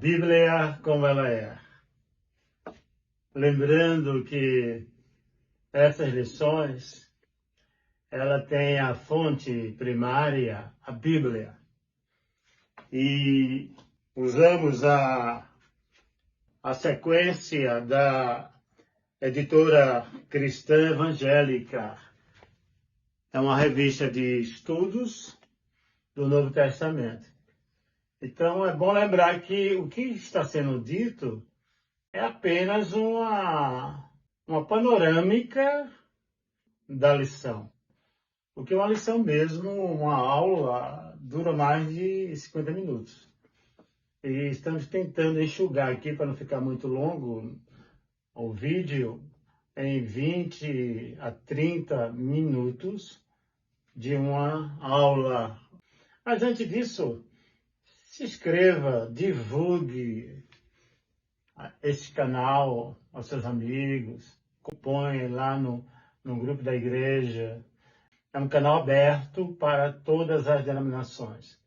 Bíblia como ela é. Lembrando que essas lições, ela tem a fonte primária, a Bíblia. E usamos a sequência da editora cristã evangélica. É uma revista de estudos do Novo Testamento. Então, é bom lembrar que o que está sendo dito é apenas uma panorâmica da lição. Porque uma lição mesmo, uma aula, dura mais de 50 minutos. E estamos tentando enxugar aqui, para não ficar muito longo, o vídeo em 20 a 30 minutos de uma aula. Mas antes disso, se inscreva, divulgue este canal aos seus amigos, acompanhe lá no grupo da igreja. É um canal aberto para todas as denominações.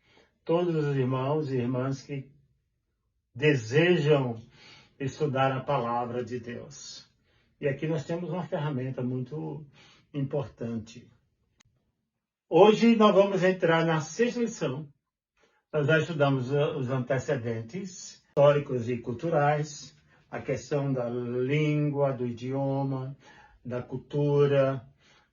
Todos os irmãos e irmãs que desejam estudar a palavra de Deus. E aqui nós temos uma ferramenta muito importante. Hoje nós vamos entrar na sexta lição. Nós já estudamos os antecedentes históricos e culturais, a questão da língua, do idioma, da cultura,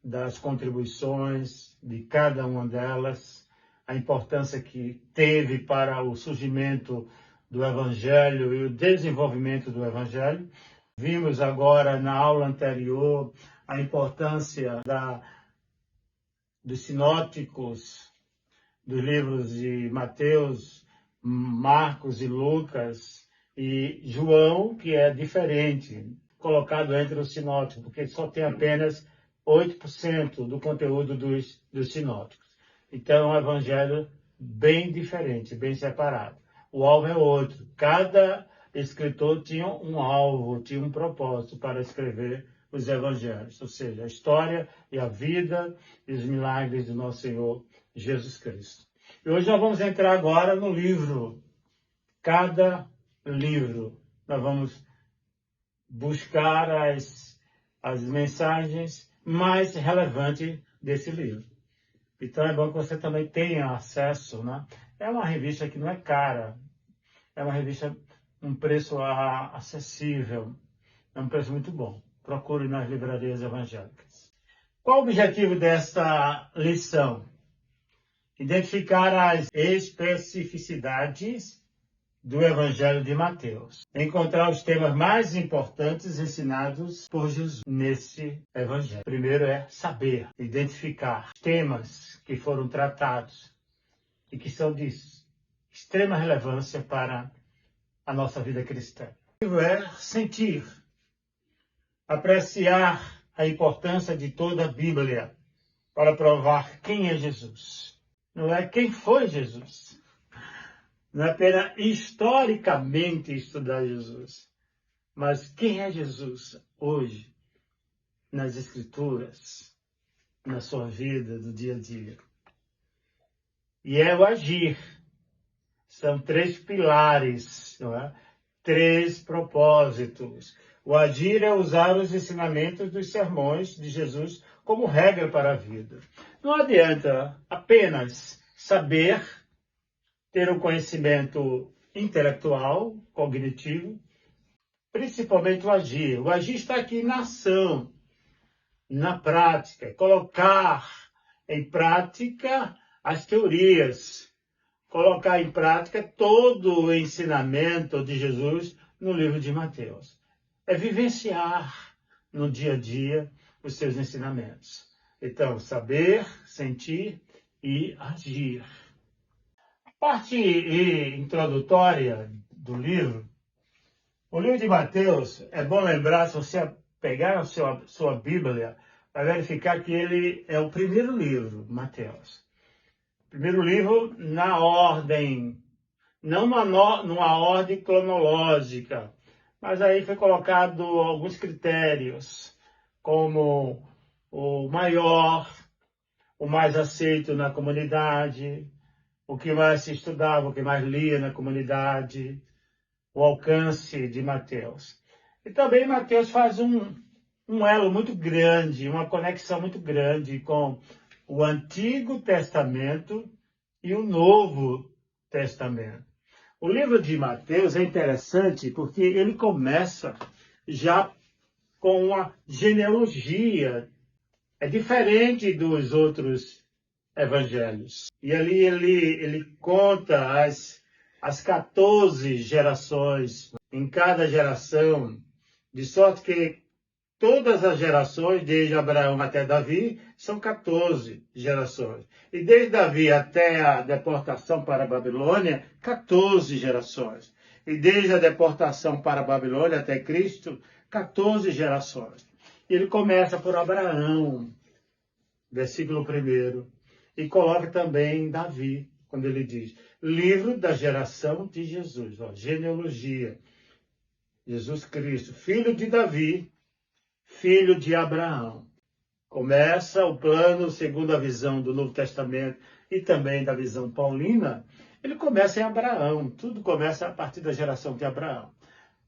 das contribuições de cada uma delas, a importância que teve para o surgimento do Evangelho e o desenvolvimento do Evangelho. Vimos agora na aula anterior a importância dos sinóticos, dos livros de Mateus, Marcos e Lucas, e João, que é diferente, colocado entre os sinóticos, porque só tem apenas 8% do conteúdo dos sinóticos. Então, é um evangelho bem diferente, bem separado. O alvo é outro. Cada escritor tinha um alvo, tinha um propósito para escrever os evangelhos, ou seja, a história e a vida e os milagres do nosso Senhor Jesus Cristo. E hoje nós vamos entrar agora no livro. Cada livro, nós vamos buscar as mensagens mais relevantes desse livro. Então é bom que você também tenha acesso, né? É uma revista que não é cara, é uma revista um preço acessível, é um preço muito bom. Procure nas livrarias evangélicas. Qual o objetivo desta lição? Identificar as especificidades do Evangelho de Mateus. Encontrar os temas mais importantes ensinados por Jesus nesse Evangelho. Primeiro é saber, identificar temas que foram tratados e que são de extrema relevância para a nossa vida cristã. O objetivo é sentir, apreciar a importância de toda a Bíblia para provar quem é Jesus. Não é quem foi Jesus. Não é apenas historicamente estudar Jesus, mas quem é Jesus hoje, nas Escrituras, na sua vida, do dia a dia. E é o agir. São 3 pilares, não é? 3 propósitos. O agir é usar os ensinamentos dos sermões de Jesus como regra para a vida. Não adianta apenas saber, ter um conhecimento intelectual, cognitivo, principalmente o agir. O agir está aqui na ação, na prática, colocar em prática as teorias, colocar em prática todo o ensinamento de Jesus no livro de Mateus. É vivenciar no dia a dia os seus ensinamentos. Então, saber, sentir e agir. Parte introdutória do livro. O livro de Mateus, é bom lembrar, se você pegar a sua Bíblia, vai verificar que ele é o primeiro livro, Mateus. Primeiro livro na ordem, não numa ordem cronológica, mas aí foi colocado alguns critérios, como o maior, o mais aceito na comunidade, o que mais se estudava, o que mais lia na comunidade, o alcance de Mateus. E também Mateus faz um elo muito grande, uma conexão muito grande com o Antigo Testamento e o Novo Testamento. O livro de Mateus é interessante porque ele começa já com uma genealogia. É diferente dos outros evangelhos. E ali ele conta as 14 gerações em cada geração, de sorte que todas as gerações, desde Abraão até Davi, são 14 gerações. E desde Davi até a deportação para a Babilônia, 14 gerações. E desde a deportação para a Babilônia até Cristo, 14 gerações. Ele começa por Abraão, versículo 1, e coloca também Davi, quando ele diz, livro da geração de Jesus, ó, genealogia. Jesus Cristo, filho de Davi, filho de Abraão. Começa o plano, segundo a visão do Novo Testamento e também da visão paulina, ele começa em Abraão. Tudo começa a partir da geração de Abraão.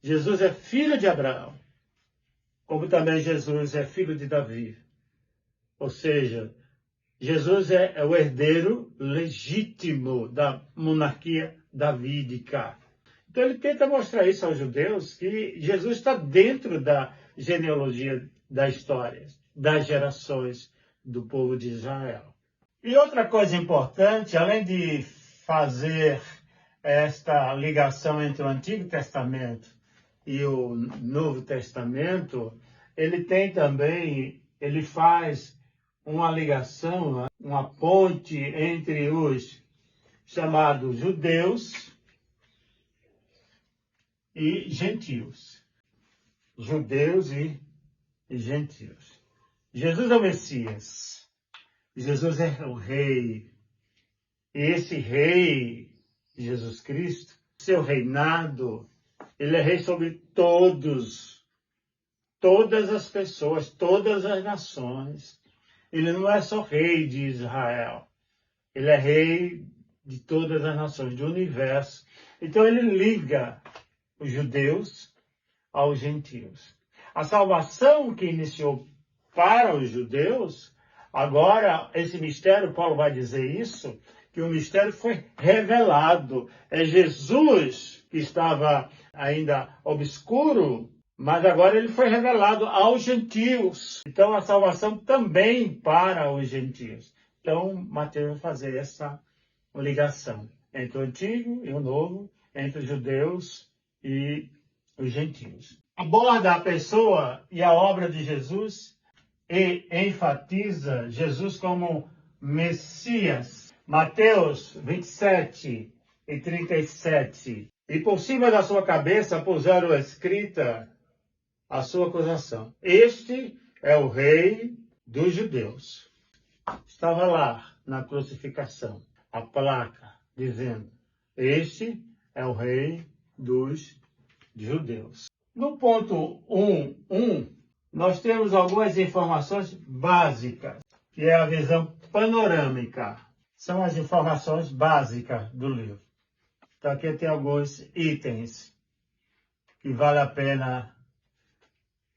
Jesus é filho de Abraão, como também Jesus é filho de Davi. Ou seja, Jesus é o herdeiro legítimo da monarquia davídica. Então ele tenta mostrar isso aos judeus, que Jesus está dentro da genealogia da história, das gerações do povo de Israel. E outra coisa importante, além de fazer esta ligação entre o Antigo Testamento e o Novo Testamento, ele faz uma ligação, uma ponte entre os chamados judeus e gentios. Judeus e gentios. Jesus é o Messias. Jesus é o Rei. E esse Rei, Jesus Cristo, seu reinado, ele é Rei sobre todas as pessoas, todas as nações. Ele não é só Rei de Israel. Ele é Rei de todas as nações, do universo. Então ele liga os judeus aos gentios. A salvação que iniciou para os judeus, agora esse mistério, Paulo vai dizer isso, que o mistério foi revelado. É Jesus que estava ainda obscuro, mas agora ele foi revelado aos gentios. Então a salvação também para os gentios. Então Mateus vai fazer essa ligação entre o Antigo e o Novo, entre os judeus e os gentios. Aborda a pessoa e a obra de Jesus e enfatiza Jesus como Messias. Mateus 27 e 37. E por cima da sua cabeça puseram escrita a sua acusação. Este é o Rei dos judeus. Estava lá na crucificação a placa dizendo, este é o Rei dos judeus. No ponto 1.1, nós temos algumas informações básicas, que é a visão panorâmica. São as informações básicas do livro. Então aqui tem alguns itens que vale a pena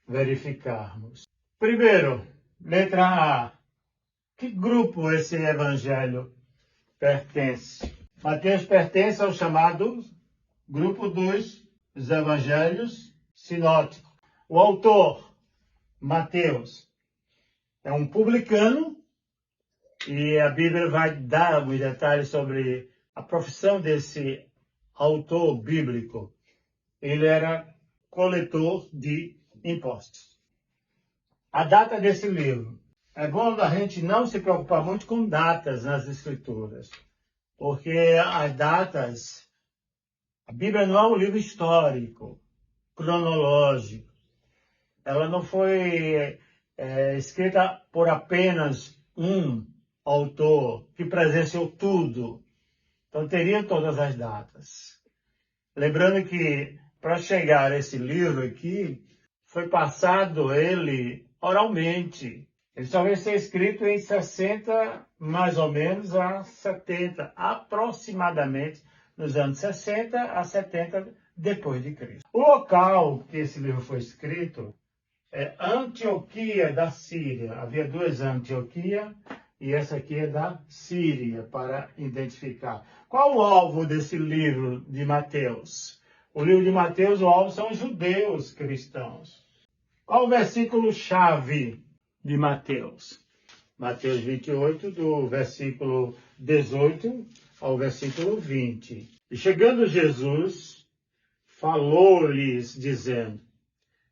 verificarmos. Primeiro, letra A. Que grupo esse evangelho pertence? Mateus pertence ao chamado grupo dos evangelhos sinóticos. O autor, Mateus, é um publicano e a Bíblia vai dar alguns detalhes sobre a profissão desse autor bíblico. Ele era coletor de impostos. A data desse livro. É bom a gente não se preocupar muito com datas nas escrituras, porque as datas, a Bíblia não é um livro histórico, cronológico. Ela não foi escrita por apenas um autor que presenciou tudo. Então teria todas as datas. Lembrando que para chegar a esse livro aqui, foi passado ele oralmente. Ele só vai ser escrito em 60, mais ou menos, a 70, aproximadamente, nos anos 60 a 70 depois de Cristo. O local que esse livro foi escrito é Antioquia da Síria. Havia duas Antioquia e essa aqui é da Síria, para identificar. Qual o alvo desse livro de Mateus? O livro de Mateus, o alvo são os judeus cristãos. Qual o versículo-chave de Mateus? Mateus 28, do versículo 18 ao versículo 20. E chegando Jesus, falou-lhes, dizendo: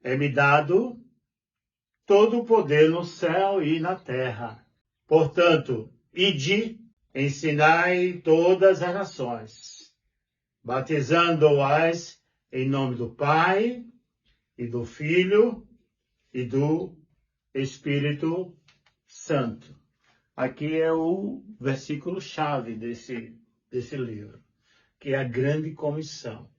é-me dado todo o poder no céu e na terra. Portanto, ide, ensinai todas as nações, batizando-as em nome do Pai, e do Filho, e do Espírito Santo. Aqui é o versículo-chave desse livro, que é a grande comissão.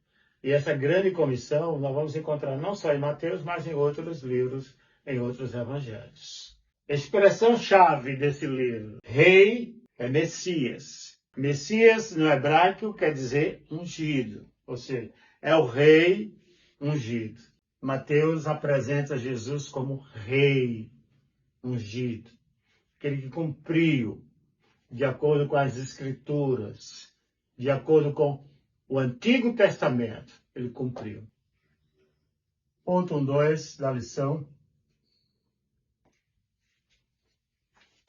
E essa grande comissão nós vamos encontrar não só em Mateus, mas em outros livros, em outros evangelhos. Expressão-chave desse livro: rei é Messias. Messias no hebraico quer dizer ungido, ou seja, é o rei ungido. Mateus apresenta Jesus como rei ungido, aquele que cumpriu de acordo com as Escrituras, de acordo com o Antigo Testamento, ele cumpriu. Ponto 2 da lição.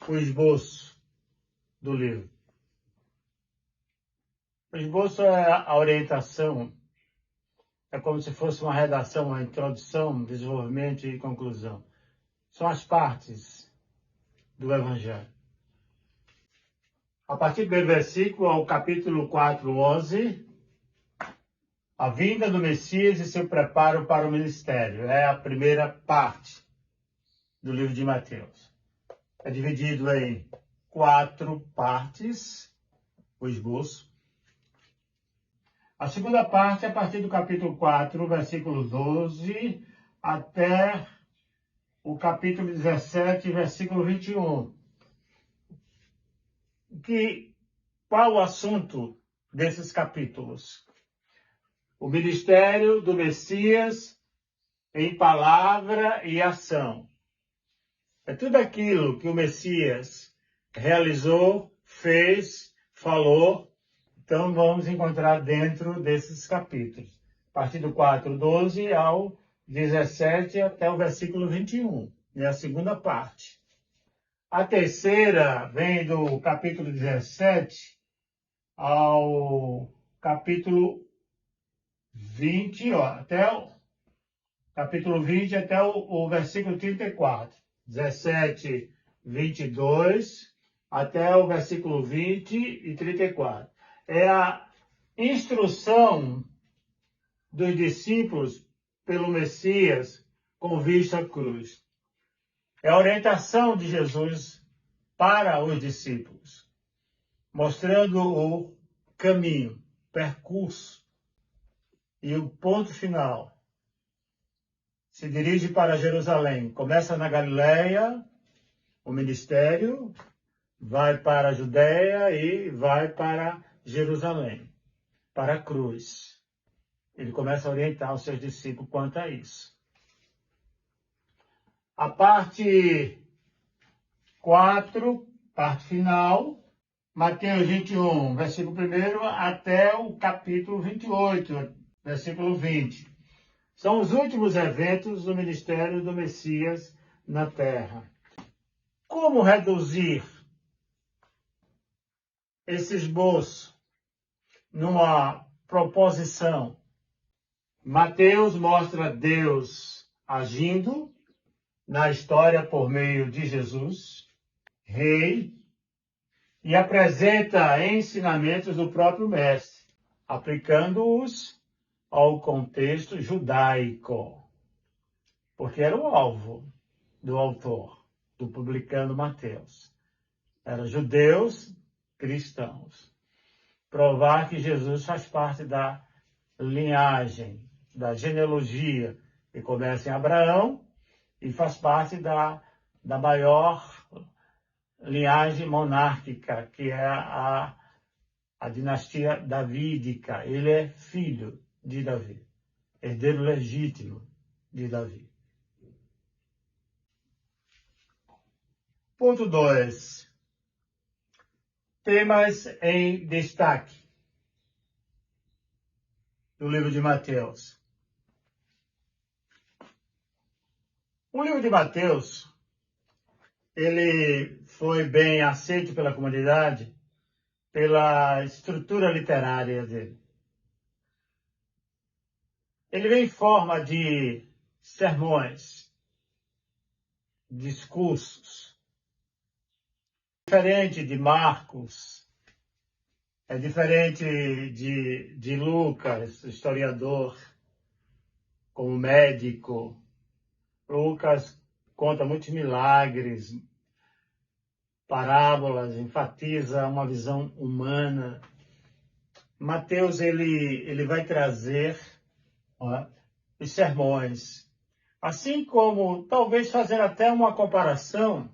O esboço do livro. O esboço é a orientação, é como se fosse uma redação, uma introdução, desenvolvimento e conclusão. São as partes do Evangelho. A partir do versículo ao capítulo 4, 11, a vinda do Messias e seu preparo para o ministério. É a primeira parte do livro de Mateus. É dividido em 4 partes, o esboço. A segunda parte é a partir do capítulo 4, versículo 12, até o capítulo 17, versículo 21. Qual o assunto desses capítulos? O ministério do Messias em palavra e ação. É tudo aquilo que o Messias realizou, fez, falou. Então vamos encontrar dentro desses capítulos. A partir do 4, 12 ao 17 até o versículo 21. É a segunda parte. A terceira vem do capítulo 17 ao capítulo 20, até o capítulo 20 até o versículo 34. 17, 22 até o versículo 20 e 34. É a instrução dos discípulos pelo Messias com vista à cruz. É a orientação de Jesus para os discípulos, mostrando o caminho, percurso e o ponto final. Se dirige para Jerusalém. Começa na Galileia, o ministério, vai para a Judéia e vai para Jerusalém, para a cruz. Ele começa a orientar os seus discípulos quanto a isso. A parte 4, parte final, Mateus 21, versículo 1 até o capítulo 28, versículo 20. São os últimos eventos do ministério do Messias na Terra. Como reduzir esse esboço numa proposição? Mateus mostra Deus agindo na história por meio de Jesus, rei, e apresenta ensinamentos do próprio mestre, aplicando-os ao contexto judaico, porque era o alvo do autor, do publicano Mateus. Eram judeus cristãos. Provar que Jesus faz parte da linhagem, da genealogia, que começa em Abraão e faz parte da maior linhagem monárquica, que é a dinastia davídica. Ele é filho de Davi. herdeiro legítimo de Davi. Ponto 2. Temas em destaque do livro de Mateus. O livro de Mateus, ele foi bem aceito pela comunidade pela estrutura literária dele. Ele vem em forma de sermões, discursos. Diferente de Marcos, é diferente de Lucas, historiador, como médico. Lucas conta muitos milagres, parábolas, enfatiza uma visão humana. Mateus, ele vai trazer os sermões, assim como talvez fazer até uma comparação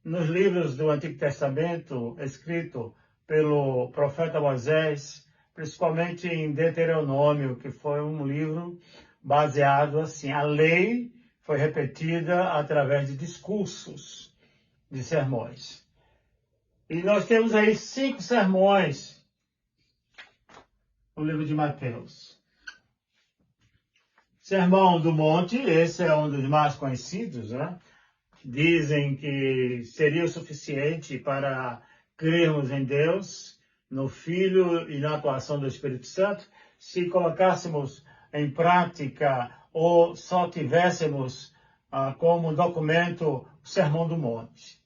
nos livros do Antigo Testamento, escrito pelo profeta Moisés, principalmente em Deuteronômio, que foi um livro baseado assim, a lei foi repetida através de discursos, de sermões. E nós temos aí 5 sermões no livro de Mateus. Sermão do Monte, esse é um dos mais conhecidos, né? Dizem que seria o suficiente para crermos em Deus, no Filho e na atuação do Espírito Santo, se colocássemos em prática ou só tivéssemos como documento o Sermão do Monte,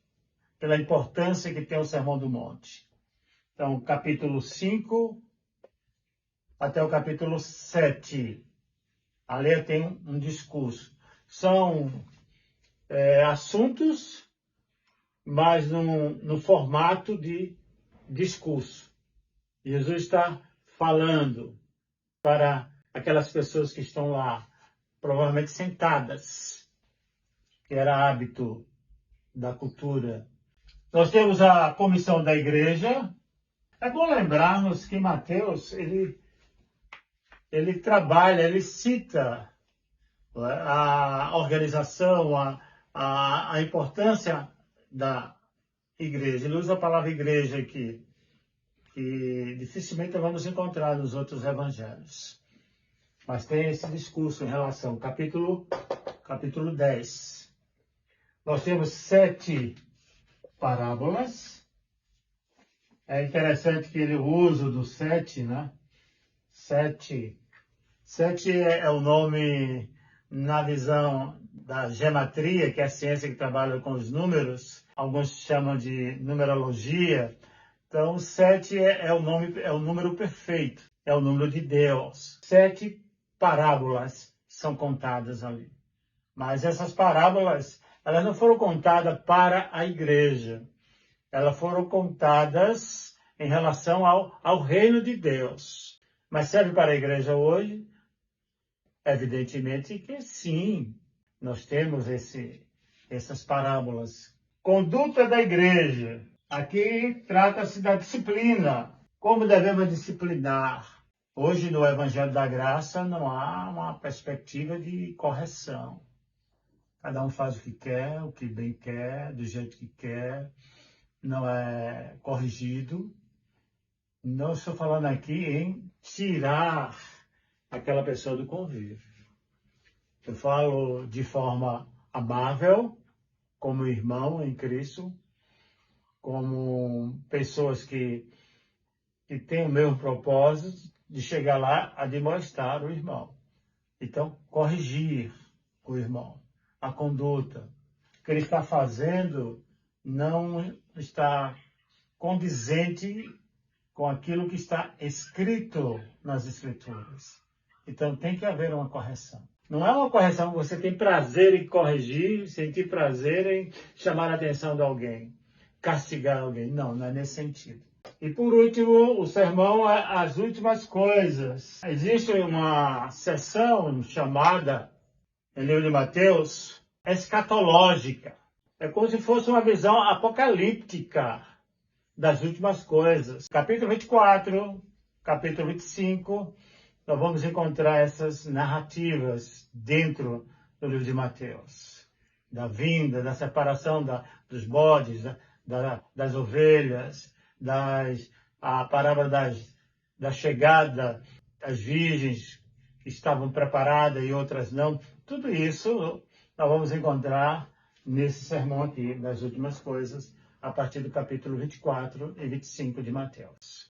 pela importância que tem o Sermão do Monte. Então, capítulo 5 até o capítulo 7, ali tem um discurso. São assuntos, mas no formato de discurso. Jesus está falando para aquelas pessoas que estão lá, provavelmente sentadas, que era hábito da cultura. Nós temos a comissão da igreja. É bom lembrarmos que Mateus, ele trabalha, ele cita a organização, a importância da igreja. Ele usa a palavra igreja aqui, que dificilmente vamos encontrar nos outros evangelhos. Mas tem esse discurso em relação, capítulo 10. Nós temos 7 parábolas. É interessante que ele usa do 7, né? 7 é o nome na visão da gematria, que é a ciência que trabalha com os números. Alguns chamam de numerologia. Então, 7 é o número perfeito, é o número de Deus. 7 parábolas são contadas ali. Mas essas parábolas, elas não foram contadas para a igreja. Elas foram contadas em relação ao reino de Deus. Mas serve para a igreja hoje? Evidentemente que sim. Nós temos essas parábolas. Conduta da igreja. Aqui trata-se da disciplina. Como devemos disciplinar? Hoje, no Evangelho da Graça, não há uma perspectiva de correção. Cada um faz o que quer, o que bem quer, do jeito que quer. Não é corrigido. Não estou falando aqui em tirar aquela pessoa do convívio. Eu falo de forma amável, como irmão em Cristo, como pessoas que têm o mesmo propósito de chegar lá a demonstrar o irmão. Então, corrigir o irmão, a conduta. O que ele está fazendo não está condizente com aquilo que está escrito nas Escrituras. Então, tem que haver uma correção. Não é uma correção que você tem prazer em corrigir, sentir prazer em chamar a atenção de alguém, castigar alguém. Não é nesse sentido. E por último, o sermão é as últimas coisas. Existe uma seção chamada, no livro de Mateus, escatológica. É como se fosse uma visão apocalíptica das últimas coisas. Capítulo 24, capítulo 25, nós vamos encontrar essas narrativas dentro do livro de Mateus. Da vinda, da separação dos bodes, das ovelhas, a parábola da chegada das virgens que estavam preparadas e outras não. Tudo isso nós vamos encontrar nesse sermão aqui, das últimas coisas, a partir do capítulo 24 e 25 de Mateus.